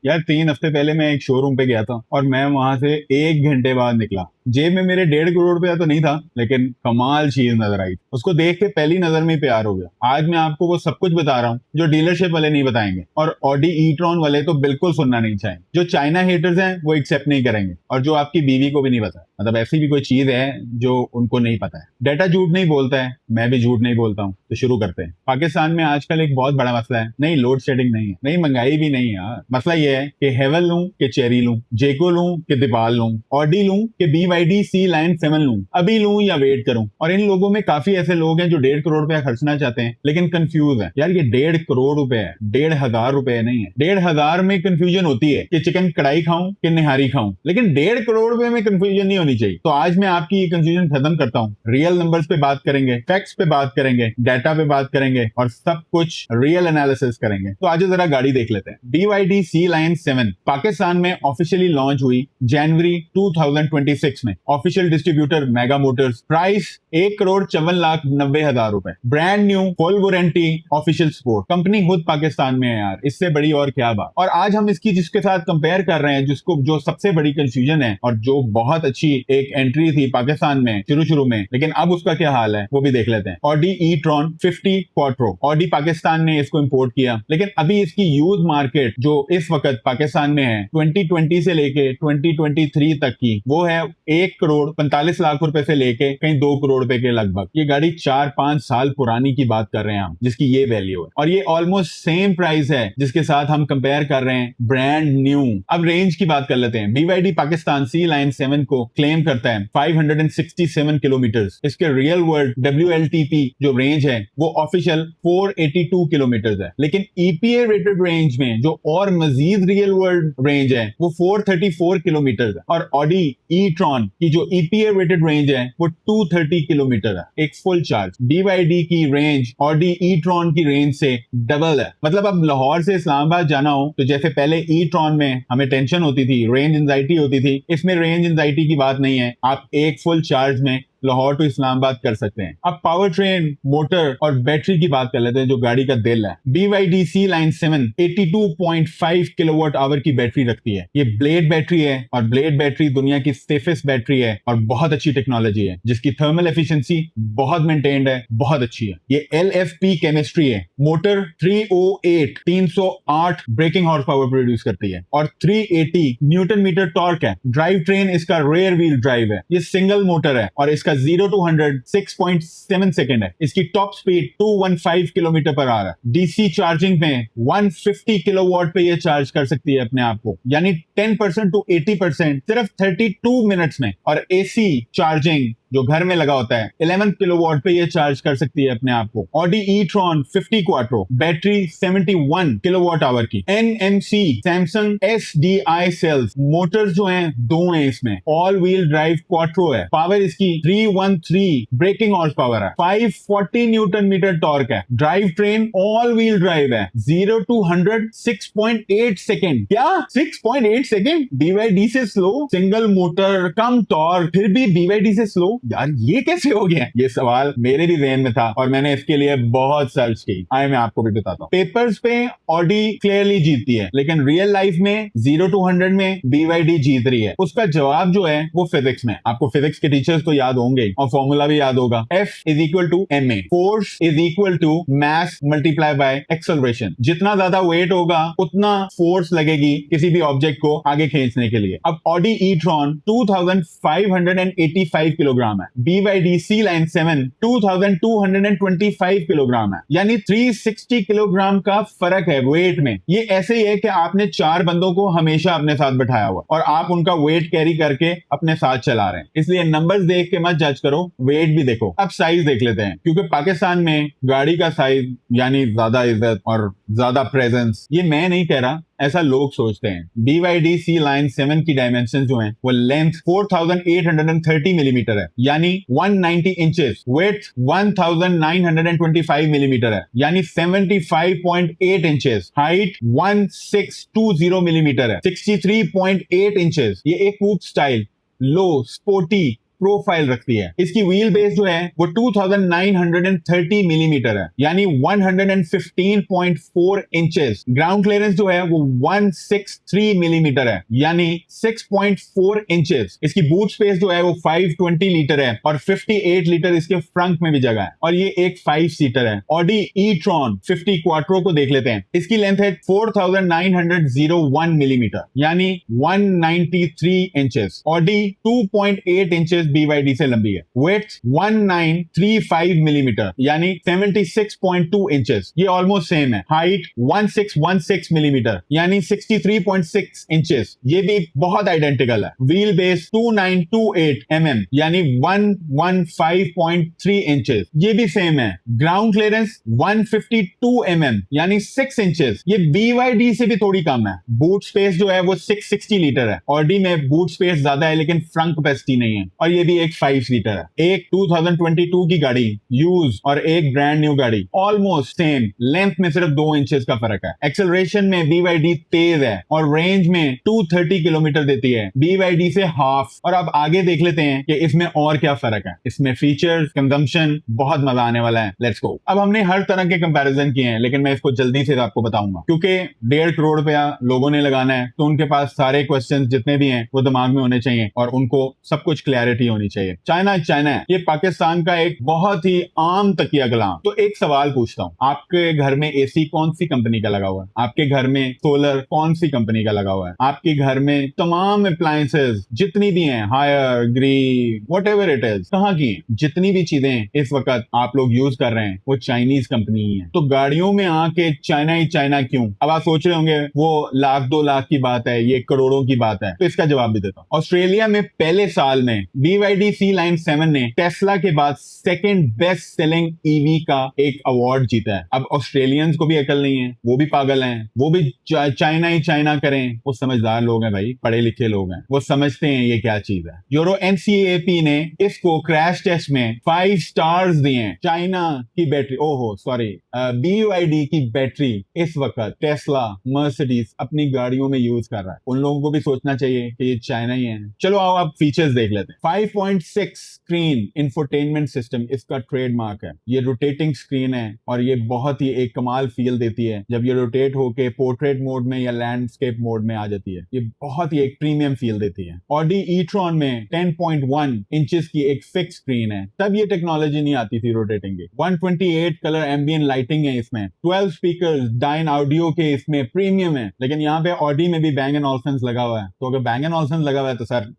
यार 3 हफ्ते पहले मैं एक शोरूम पे गया था और मैं वहां से 1 घंटे बाद निकला। जेब में मेरे 1.5 करोड़ रुपया तो नहीं था, लेकिन कमाल चीज नजर आई। उसको देख के पहली नजर में ही प्यार हो गया। आज मैं आपको वो सब कुछ बता रहा हूँ जो डीलरशिप वाले नहीं बताएंगे, और ऑडी ई ट्रॉन वाले तो बिल्कुल सुनना नहीं चाहेंगे। जो चाइना हेटर्स हैं वो एक्सेप्ट नहीं करेंगे, और जो आपकी बीवी को भी नहीं पता, मतलब ऐसी भी कोई चीज है जो उनको नहीं पता है। डाटा झूठ नहीं बोलता है, मैं भी झूठ नहीं बोलता हूँ। तो शुरू करते हैं। पाकिस्तान में आजकल एक बहुत बड़ा मसला है, नहीं लोड शेडिंग नहीं है, नहीं महंगाई भी नहीं है यार। मसला ये है कि हेवल लूं कि चेरी लूं, जेको लूं कि दीपाल लूं, ऑडी लूं कि BYD सी लाइन 7 लूं, अभी लूं या वेट करूं। और इन लोगों में काफी ऐसे लोग हैं जो 1.5 करोड़ रुपया खर्चना चाहते हैं लेकिन कंफ्यूज है। यार ये 1.5 करोड़ रुपए है, 1,500 रुपए नहीं है। 1,500 में कंफ्यूजन होती है कि चिकन कढ़ाई खाऊं कि निहारी खाऊं, लेकिन 1.5 करोड़ रुपए में कंफ्यूजन नहीं होनी चाहिए। तो आज मैं आपकी ये कंफ्यूजन खत्म करता हूँ। रियल नंबर्स पे बात करेंगे, फैक्ट्स पे बात करेंगे, डाटा पे बात करेंगे, और सब कुछ रियल एनालिसिस करेंगे। तो आज जरा गाड़ी देख लेते हैं। BYD सी लाइन 7 पाकिस्तान में ऑफिशियली लॉन्च हुई जनवरी 2026 में। Official distributor mega Motors. Price 1,54,90,000 रुपए। Brand new, full warranty, official support. Company खुद पाकिस्तान में है यार, इससे बड़ी और क्या बात। और आज हम इसकी जिसके साथ कंपेयर कर रहे हैं, जिसको जो सबसे बड़ी कंफ्यूजन है और जो बहुत अच्छी एक एंट्री थी पाकिस्तान में शुरू में, लेकिन अब उसका क्या हाल है वो भी देख लेते हैं। Audi e tron 50 quattro. Audi Pakistan ने इसको इंपोर्ट किया, लेकिन अभी इसकी यूज मार्केट जो इस वक्त पाकिस्तान में है 2020 से लेके 2023 तक की, वो है 1,45,00,000 रुपए से लेके कहीं 2 करोड़ रुपए के लगभग। ये गाड़ी 4-5 साल पुरानी की बात कर रहे हैं हम, जिसकी ये वैल्यू है, और ये ऑलमोस्ट सेम प्राइस है जिसके साथ हम कंपेयर कर रहे हैं ब्रांड न्यू। अब रेंज की बात कर लेते हैं। BYD पाकिस्तान सी लाइन 7 को क्लेम करता है 567 किलोमीटर। इसके रियल वर्ल्ड WLTP जो रेंज है वो ऑफिशियल 482 किलोमीटर है, लेकिन EPA रेटेड रेंज में जो और मजीद रियल वर्ल्ड रेंज है वो 434 किलोमीटर है। और ऑडी ई ट्रॉन की जो EPA रेटेड रेंज है वो 230 किलोमीटर है, एक फुल चार्ज। BYD की रेंज ऑडी ई ट्रॉन की रेंज से डबल है। मतलब अब लाहौर से इस्लामाबाद जाना हो तो जैसे पहले ई ट्रॉन में हमें टेंशन होती थी, रेंज एंजाइटी होती थी, इसमें रेंज एंजाइटी की बात नहीं है। आप एक फुल चार्ज में लाहौर टू इस्लामाबाद कर सकते हैं। अब पावर ट्रेन, मोटर और बैटरी की बात कर लेते हैं, जो गाड़ी का दिल है। BYD सी लाइन 7 82.5 किलोवाट आवर की बैटरी रखती है। ये ब्लेड बैटरी है, और ब्लेड बैटरी दुनिया की सेफेस्ट बैटरी है और बहुत अच्छी टेक्नोलॉजी है, जिसकी थर्मल एफिशिएंसी बहुत मेंटेन्ड है, बहुत अच्छी है। ये LFP केमिस्ट्री है। Motor 308 braking horse power produce करती है और 380 न्यूटन मीटर टॉर्क है। ड्राइव ट्रेन इसका रेयर व्हील ड्राइव है। ये सिंगल मोटर है और इसका 0 to 100 6.7 सेकेंड है। इसकी टॉप स्पीड 215 किलोमीटर पर आ रहा है। DC चार्जिंग में 150 किलोवाट पे ये चार्ज कर सकती है अपने आप को, यानी 10% to 80% सिर्फ 32 मिनट्स में। और AC चार्जिंग जो घर में लगा होता है 11 किलोवाट पे ये चार्ज कर सकती है अपने आप को। Audi e tron 50 quattro, battery 71 kilowatt hour की। NMC Samsung SDI cells. Motors जो हैं 2 हैं इसमें। ऑल व्हील ड्राइव क्वाट्रो है। पावर इसकी 313 ब्रेकिंग हॉर्स पावर है। 540 न्यूटन मीटर टॉर्क है। Drive train all wheel drive है। 0 to 100 6.8 सेकेंड। क्या 6.8 सेकेंड? BYD से स्लो। सिंगल मोटर, कम टॉर्क, फिर भी BYD से स्लो। यार ये कैसे हो गया? ये सवाल मेरे भी ज़हन में था और मैंने इसके लिए बहुत सर्च की। आए मैं आपको भी बताता हूँ। पेपर्स पे ऑडी क्लियरली जीतती है, लेकिन रियल लाइफ में 0 to 100 में BYD जीत रही है। उसका जवाब जो है वो फिजिक्स में। आपको फिजिक्स के टीचर्स तो याद होंगे और फॉर्मूला भी याद होगा। F is equal to ma। Force is equal to mass multiply by acceleration. जितना ज्यादा वेट होगा उतना फोर्स लगेगी किसी भी ऑब्जेक्ट को आगे खींचने के लिए। अब ऑडी ई ट्रॉन 2585 किलोग्राम है। BYD सी लाइन 7 2225 किलोग्राम है, यानी 360 किलोग्राम का फर्क है वेट में। ये ऐसे ही है कि आपने 4 बंदों को हमेशा अपने साथ बैठाया हुआ और आप उनका वेट कैरी करके अपने साथ चला रहे हैं। इसलिए नंबर्स देख के मत जज करो, वेट भी देखो। अब साइज देख लेते हैं, क्योंकि पाकिस्तान में गाड़ी का साइज यानी ज्यादा इज्जत और ज्यादा प्रेजेंस, ये मैं नहीं कह रहा, ऐसा लोग सोचते हैं। BYD सी लाइन 7 की डायमेंशन जो हैं वो लेंथ 4830 मिलीमीटर है, यानी 190 इंचेस। विड्थ 1925 मिलीमीटर है, यानी 75.8 इंचेस। हाइट 1620 मिलीमीटर है, 63.8 इंचेस। ये एक कूप स्टाइल, लो, स्पोर्टी, प्रोफाइल रखती है। इसकी व्हील बेस जो है वो 2930 मिलीमीटर है, यानी 115.4 इंचेस। ग्राउंड क्लियरेंस जो है वो 163 मिलीमीटर है, यानी 6.4 इंचेस। इसकी बूट स्पेस जो है वो 520 लीटर है और 58 लीटर इसके फ्रंट में भी जगह है, और ये एक 5 सीटर है। ऑडी ई-ट्रॉन 50 क्वाट्रो को देख लेते हैं। इसकी लेंथ है 4901 मिलीमीटर, यानी 193 इंचेस। ऑडी 2.8 इंचेस BYD से लंबी है। वेट 1935 मिलीमीटर, यानी 76.2 इंचेस। ये ऑलमोस्ट सेम है। हाइट 1616 मिलीमीटर, यानी 63.6 इंचेस। ये भी बहुत आइडेंटिकल है। व्हील बेस 2928 यानी 115.3 इंचेस। ये भी सेम है। ग्राउंड क्लियरेंस 152 यानी 6 इंचेस। ये BYD से भी थोड़ी कम है। बूट स्पेस जो है वो 660 लीटर है। ऑडी में बूट स्पेस ज्यादा है लेकिन फ्रंट कैपेसिटी नहीं है, और ये भी एक 5 सीटर है। एक 2022 की गाड़ी यूज और एक ब्रांड न्यू गाड़ी, ऑलमोस्ट सेम। लेंथ में सिर्फ 2 इंचेस का फर्क है। एक्सेलरेशन में BYD तेज है और रेंज में 230 किलोमीटर देती है, BYD से हाफ। और अब आगे देख लेते हैं कि इसमें और क्या फर्क है। इसमें फीचर्स, कंजम्पशन, बहुत मजा आने वाला है। Let's go. अब हमने हर तरह के कंपैरिजन किए हैं, लेकिन मैं इसको जल्दी से आपको बताऊंगा, क्योंकि 1.5 करोड़ रुपया लोगों ने लगाना है, तो उनके पास सारे क्वेश्चन जितने भी हैं वो दिमाग में होने चाहिए और उनको सब कुछ क्लैरिटी होनी चाहिए। चाइना चाइना है, ये पाकिस्तान का एक बहुत ही आम तकिया कलाम। तो एक सवाल पूछता हूँ, आपके घर में एसी कौन सी कंपनी का लगा हुआ है? आपके घर में सोलर कौन सी कंपनी का लगा हुआ है? आपके घर में तमाम अप्लायंसेस जितनी भी हैं, Haier, Gree, whatever it is, कहाँ की हैं? जितनी भी चीजें इस वक्त आप लोग यूज कर रहे हैं वो चाइनीज कंपनी ही है। तो गाड़ियों में आके चाइना ही चाइना क्यों? अब आप सोच रहे होंगे वो 1,00,000-2,00,000 की बात है, ये करोड़ों की बात है। तो इसका जवाब भी देता हूं। ऑस्ट्रेलिया में पहले साल में BYD C-Line 7 ने टेस्ला के बाद सेकंड बेस्ट सेलिंग ईवी का एक अवार्ड जीता है। अब ऑस्ट्रेलियंस को भी अकल नहीं है, वो भी पागल हैं, वो भी चाइना ही चाइना करें। वो समझदार लोग हैं भाई, पढ़े लिखे लोग हैं, वो समझते हैं ये क्या चीज है। यूरो NCAP ने इसको क्रैश टेस्ट में 5 स्टार्स दिए हैं। चाइना की बैटरी, ओहो सॉरी, BYD की बैटरी इस वक्त टेस्ला, मर्सिडीज अपनी गाड़ियों में यूज कर रहा है। उन लोगों को भी सोचना चाहिए कि ये चाइना ही है। चलो आओ आप फीचर्स देख लेते हैं। 5.6 स्क्रीन इंफोटेनमेंट सिस्टम इसका ट्रेडमार्क है। ये रोटेटिंग स्क्रीन है और ये बहुत ही एक कमाल फील देती है जब ये रोटेट होके पोर्ट्रेट मोड में या लैंडस्केप मोड में आ जाती है। ये बहुत ही एक प्रीमियम फील देती है। ऑडी ई-ट्रॉन में 10.1 इंचेस की एक फिक्स स्क्रीन है, तब ये टेक्नोलॉजी नहीं आती थी रोटेटिंग की। 128 कलर एम्बियंट लाइटिंग है इसमें, 12 स्पीकर्स, डाइन ऑडियो के इसमें प्रीमियम है। लेकिन यहाँ पे ऑडी में भी बैंग एंड ऑल्फेंस लगा हुआ है, तो अगर बैंग एंड ऑल्फेंस लगा हुआ है तो सर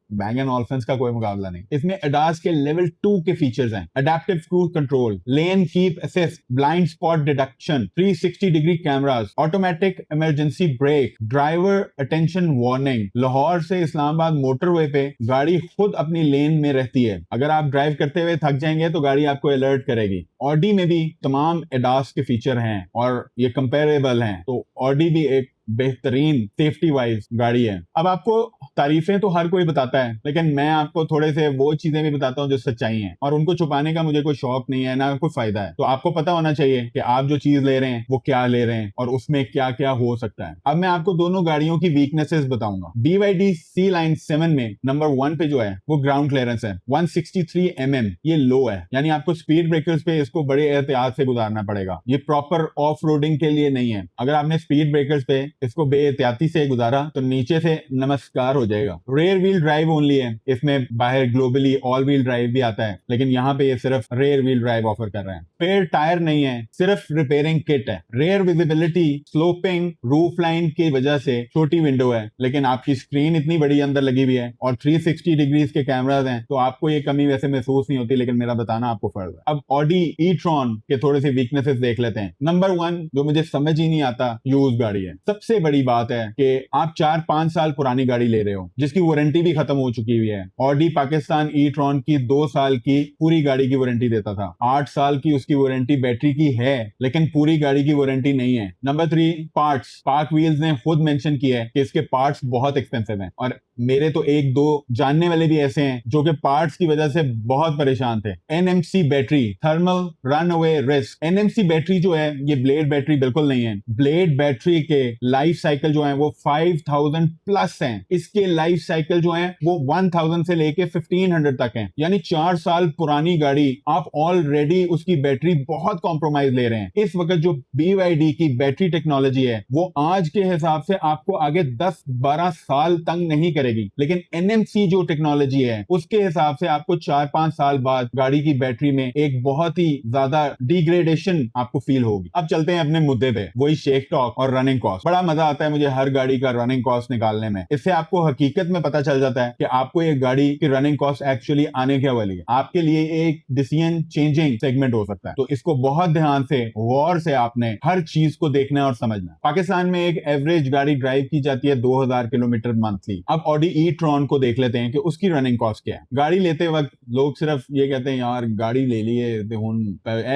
बैंग एंड ऑल्फेंस का कोई मुकाबला नहीं। इसमें एडास के लेवल 2 के फीचर्स हैं। Adaptive cruise control, lane keep assist, blind spot detection, 360 degree cameras, automatic emergency brake, driver attention warning. Lahore से इस्लामाबाद मोटरवे पे गाड़ी खुद अपनी लेन में रहती है। अगर आप ड्राइव करते हुए थक जाएंगे तो गाड़ी आपको अलर्ट करेगी। ऑडी में भी तमाम एडास के फीचर हैं और ये कंपेरेबल हैं, तो ऑडी भी एक बेहतरीन सेफ्टी वाइज गाड़ी है। अब आपको तारीफें तो हर कोई बताता है, लेकिन मैं आपको थोड़े से वो चीजें भी बताता हूँ जो सच्चाई हैं, और उनको छुपाने का मुझे कोई शौक नहीं है, ना कोई फायदा है। तो आपको पता होना चाहिए कि आप जो चीज ले रहे हैं वो क्या ले रहे हैं और उसमें क्या क्या हो सकता है। अब मैं आपको दोनों गाड़ियों की वीकनेसेस बताऊंगा। BYD C-Line 7 में नंबर 1 पे जो है वो ग्राउंड क्लियरेंस है 163 ये लो है, यानी आपको स्पीड ब्रेकर्स पे इसको बड़े एहतियात से गुजारना पड़ेगा। ये प्रॉपर ऑफ रोडिंग के लिए नहीं है। अगर आपने स्पीड ब्रेकर्स पे इसको बेएहतियाती से गुजारा तो नीचे से नमस्कार हो जाएगा। रेयर व्हील ड्राइव ओनली है इसमें, बाहर ग्लोबली ऑल व्हील ड्राइव भी आता है, लेकिन यहाँ पे ये सिर्फ रेयर व्हील ड्राइव ऑफर कर रहे हैं। स्पेयर टायर नहीं है, सिर्फ रिपेयरिंग किट है। Rear visibility, sloping roof line की वजह से छोटी विंडो है, लेकिन आपकी स्क्रीन इतनी बड़ी अंदर लगी हुई है और 360 डिग्रीज के कैमराज हैं, तो आपको ये कमी वैसे महसूस नहीं होती, लेकिन मेरा बताना आपको फर्ज है। अब ऑडी ई-ट्रॉन के थोड़े से वीकनेसेस देख लेते हैं। नंबर 1 जो मुझे समझ ही नहीं आता, यूज गाड़ी है। सबसे बड़ी बात है कि आप 4-5 साल पुरानी गाड़ी ले रहे हो जिसकी वारंटी भी खत्म हो चुकी हुई है। ऑडी पाकिस्तान ई-ट्रॉन की 2 साल की पूरी गाड़ी की वारंटी देता था, 8 साल की उसकी वारंटी बैटरी की है, लेकिन पूरी गाड़ी की वारंटी नहीं है। नंबर 3 पार्ट्स, पार्क व्हील्स ने खुद मेंशन किया है कि इसके पार्ट्स बहुत एक्सपेंसिव हैं, और मेरे तो एक दो जानने वाले भी ऐसे हैं जो कि पार्ट्स की वजह से बहुत परेशान थे। NMC battery, thermal run away risk. NMC battery जो है ये ब्लेड बैटरी बिल्कुल नहीं है। ब्लेड बैटरी के लाइफ साइकिल जो है वो 5000 प्लस हैं। इसके लाइफ साइकिल जो है वो 1000 से लेके 1500 तक है, यानी 4 साल पुरानी गाड़ी आप ऑलरेडी उसकी बैटरी बहुत कॉम्प्रोमाइज ले रहे हैं। इस वक्त जो BYD की बैटरी टेक्नोलॉजी है वो आज के हिसाब से आपको आगे 10-12 साल तंग नहीं करेगी, लेकिन NMC जो टेक्नोलॉजी है उसके हिसाब से आपको 4-5 साल बाद गाड़ी की बैटरी में एक बहुत ही ज्यादा डिग्रेडेशन आपको फील होगी। अब चलते हैं अपने मुद्दे पे, वही शेक टॉक और रनिंग कॉस्ट। बड़ा मजा आता है मुझे हर गाड़ी का रनिंग कॉस्ट निकालने में। इससे आपको हकीकत में पता चल जाता है कि आपको ये गाड़ी की रनिंग कॉस्ट एक्चुअली आने क्या वाली है। आपके लिए एक डिसीजन चेंजिंग सेगमेंट हो सकता है, तो इसको बहुत ध्यान से गौर से आपने हर चीज को देखना और समझना। पाकिस्तान में एक एवरेज गाड़ी ड्राइव की जाती है 2000 किलोमीटर मंथली। अब ऑडी ई-ट्रॉन को देख लेते हैं कि उसकी रनिंग कॉस्ट क्या है। गाड़ी लेते वक्त लोग सिर्फ ये कहते हैं यार गाड़ी ले लिए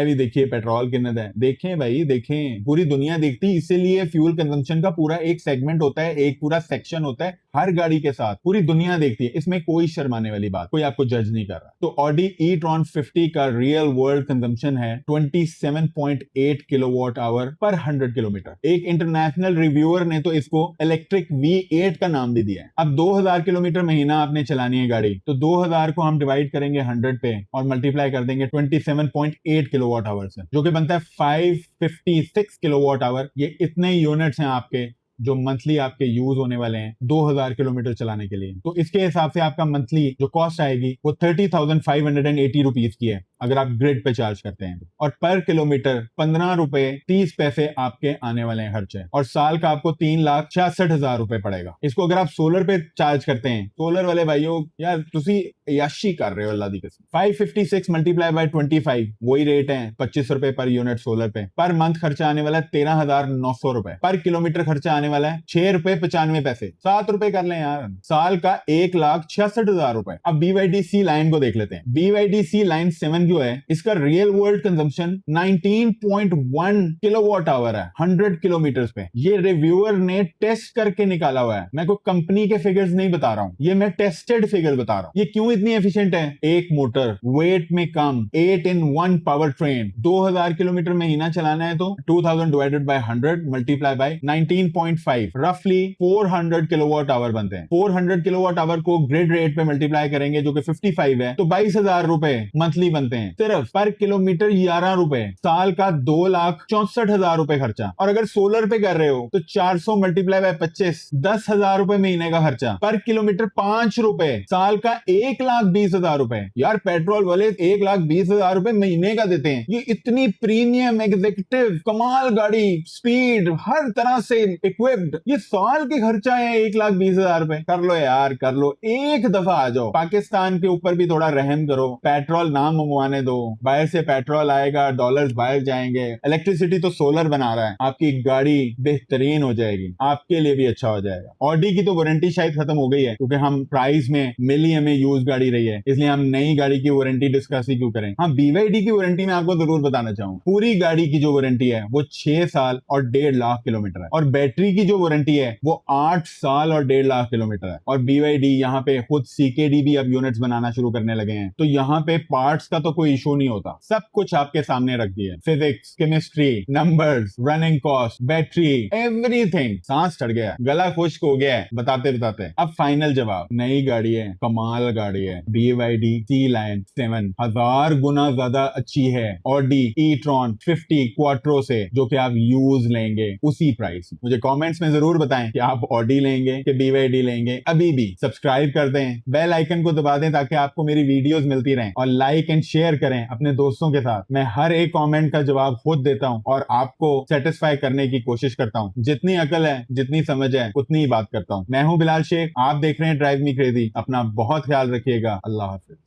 भी देखिए पेट्रोल कितना है। देखें भाई देखें, पूरी दुनिया देखती, इसीलिए फ्यूल कंजम्पशन का पूरा एक सेगमेंट होता है, एक पूरा सेक्शन होता है हर गाड़ी के साथ, पूरी दुनिया देखती है। इसमें कोई शर्माने वाली बात, कोई आपको जज नहीं कर रहा। तो ऑडी ई-ट्रॉन 50 का रियल वर्ल्ड कंजम्पशन है 27.8 किलोवाट आवर पर 100 किलोमीटर। एक इंटरनेशनल रिव्यूअर ने तो इसको इलेक्ट्रिक V8 का नाम भी दिया है। अब 2000 किलोमीटर महीना आपने चलानी है गाड़ी, तो 2000 को हम डिवाइड करेंगे 100 पे और मल्टीप्लाई कर देंगे 27.8 किलोवाट आवर से, जो कि बनता है 556 किलोवाट आवर। ये इतने यूनिट्स हैं आपके जो मंथली आपके यूज होने वाले हैं 2000 किलोमीटर चलाने के लिए। तो इसके हिसाब से आपका मंथली जो कॉस्ट आएगी वो 30,580 रुपीज की है अगर आप ग्रिड पे चार्ज करते हैं, और पर किलोमीटर 15 रुपए 30 पैसे आपके आने वाले हैं खर्चे, और साल का आपको 3,66,000 रुपए पड़ेगा। इसको अगर आप सोलर पे चार्ज करते हैं, सोलर वाले भाइयों यार तुसी याशी कर रहे हो अल्लाह दी कसम। 556 मल्टीप्लाई बाय 25 वही रेट है 25 रुपए पर यूनिट सोलर पे। पर मंथ खर्चा आने वाला है 13,900 रुपए। पर किलोमीटर खर्चा आने वाला है 6 रुपए 95 पैसे। 7 रुपए कर लें यार, साल का 1,66,000 रुपए। अब BYD C लाइन को देख लेते हैं। BYD C लाइन 7 जो है इसका real world consumption 19.1 kilowatt hour है 100 किलोमीटर पे। ये रिव्यूअर ने टेस्ट करके निकाला हुआ है, मैं कोई कंपनी के फिगर्स नहीं बता रहा हूं, ये मैं टेस्टेड फिगर बता रहा हूं। ये क्यों इतनी एफिशिएंट है? एक मोटर, वेट में कम, 8 in 1 पावर ट्रेन, 2000 किलोमीटर महीना चलाना है तो 2000 डिवाइडेड बाय 100 मल्टीप्लाई बाय 19.5 रफली 400 किलोवाट आवर बनते हैं। 400 किलोवाट आवर को ग्रिड रेट पे मल्टीप्लाई करेंगे जो कि 55 है, तो 22,000 रुपए मंथली बनते हैं। सिर्फ पर किलोमीटर 11 रुपए, साल का 2,64,000 रुपए खर्चा। और अगर सोलर पे कर रहे हो तो 400 मल्टीप्लाई बाय 25, 10,000 रुपए महीने का खर्चा। पर किलोमीटर 5 रुपए, साल का 1,20,000 रुपए। यार पेट्रोल वाले 1,20,000 रुपए महीने का देते हैं। ये इतनी प्रीमियम एग्जीक्यूटिव कमाल गाड़ी, स्पीड हर तरह से इक्विप्ड, ये साल के खर्चा है 1,20,000 रुपए। कर लो यार कर लो, एक दफा आ जाओ, पाकिस्तान के ऊपर भी थोड़ा रहम करो। पेट्रोल ना मंगवाने दो, बाहर से पेट्रोल आएगा, डॉलर्स बाहर जाएंगे। इलेक्ट्रिसिटी तो सोलर बना रहा है, आपकी गाड़ी बेहतरीन हो जाएगी, आपके लिए भी अच्छा हो जाएगा। ऑडी की तो वारंटी शायद खत्म हो गई है क्योंकि हम प्राइस में मिली हमें यूज गाड़ी रही है, इसलिए हम नई गाड़ी की वारंटी डिस्कस ही क्यों करें। हाँ, BYD की वारंटी में आपको जरूर बताना चाहूंगा, पूरी गाड़ी की जो वारंटी है वो 6 साल और 1.5 लाख किलोमीटर है, और बैटरी की जो वारंटी है वो 8 साल और 1.5 लाख किलोमीटर है। और BYD यहाँ पे खुद CKD भी अब यूनिट्स बनाना शुरू करने लगे हैं, तो यहाँ पे पार्ट्स का तो कोई इशू नहीं होता, सब कुछ आपके सामने रख दिया। Physics, chemistry, numbers, running cost, battery, everything. सांस चढ़ गया, गला खुश्क हो गया है बताते बताते। अब फाइनल जवाब, नई गाड़ी है, कमाल गाड़ी है, BYD C लाइन 7 1000 गुना ज्यादा अच्छी है ऑडी ई-ट्रॉन 50 क्वाट्रो से, जो कि आप यूज लेंगे उसी प्राइस। मुझे कमेंट्स में जरूर बताएं कि आप ऑडी लेंगे कि BYD लेंगे। अभी भी सब्सक्राइब कर दें, बेल आइकन को दबा दें ताकि आपको मेरी वीडियोस मिलती रहें, और लाइक एंड शेयर करें अपने दोस्तों के साथ। मैं हर एक कमेंट का जवाब खुद देता हूं और आपको सेटिस्फाई करने की कोशिश करता हूं। जितनी अकल है, जितनी समझ है, उतनी ही बात करता हूं। मैं हूं बिलाल शेख, आप देख रहे हैं ड्राइव मी क्रेजी। अपना बहुत ख्याल रखिएगा। अल्लाह हाफिज।